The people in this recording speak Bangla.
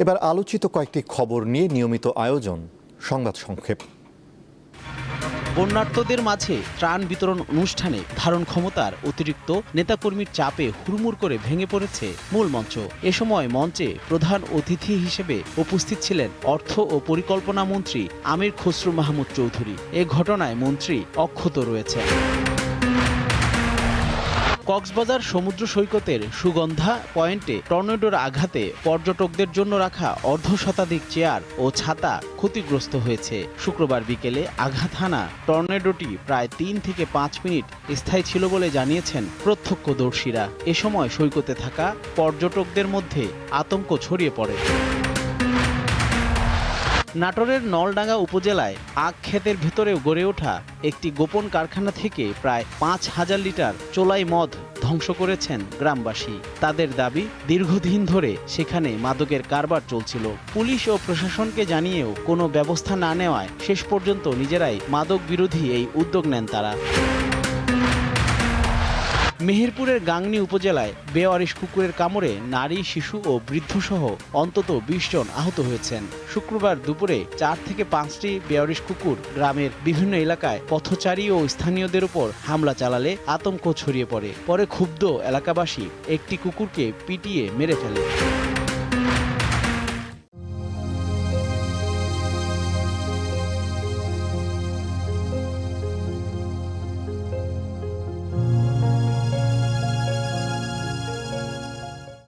এবার আলোচিত কয়েকটি খবর নিয়ে নিয়মিত আয়োজন সংবাদ সংক্ষেপ। বন্যার্তদের মাঝে ত্রাণ বিতরণ অনুষ্ঠানে ধারণ ক্ষমতার অতিরিক্ত নেতাকর্মীর চাপে হুড়মুড় করে ভেঙে পড়েছে মূল মঞ্চ। এ সময় মঞ্চে প্রধান অতিথি হিসেবে উপস্থিত ছিলেন অর্থ ও পরিকল্পনা মন্ত্রী আমির খসরু মাহমুদ চৌধুরী। এ ঘটনায় মন্ত্রী অক্ষত রয়েছেন। কক্সবাজার সমুদ্র সৈকতের সুগন্ধা পয়েন্টে টর্নেডোর আঘাতে পর্যটকদের জন্য রাখা অর্ধশতাধিক চেয়ার ও ছাতা ক্ষতিগ্রস্ত হয়েছে। শুক্রবার বিকেলে আঘাত হানা টর্নেডোটি প্রায় ৩ থেকে ৫ মিনিট স্থায়ী ছিল বলে জানিয়েছেন প্রত্যক্ষদর্শীরা। এ সময় সৈকতে থাকা পর্যটকদের মধ্যে আতঙ্ক ছড়িয়ে পড়ে। নাটোরের নলডাঙ্গা উপজেলায় আখ ক্ষেতের ভেতরে গড়ে ওঠা একটি গোপন কারখানা থেকে প্রায় ৫,০০০ লিটার চোলাই মদ ধ্বংস করেছেন গ্রামবাসী। তাদের দাবি, দীর্ঘদিন ধরে সেখানে মাদকের কারবার চলছিল। পুলিশ ও প্রশাসনকে জানিয়েও কোনো ব্যবস্থা না নেওয়ায় শেষ পর্যন্ত নিজেরাই মাদক বিরোধী এই উদ্যোগ নেন তারা। মেহেরপুরের গাংনী উপজেলায় বেওয়ারিশ কুকুরের কামড়ে নারী, শিশু ও বৃদ্ধসহ অন্তত ২০ জন আহত হয়েছেন। শুক্রবার দুপুরে ৪ থেকে ৫টি বেওয়ারিশ কুকুর গ্রামের বিভিন্ন এলাকায় পথচারী ও স্থানীয়দের উপর হামলা চালালে আতঙ্ক ছড়িয়ে পড়ে। পরে ক্ষুব্ধ এলাকাবাসী একটি কুকুরকে পিটিয়ে মেরে ফেলে।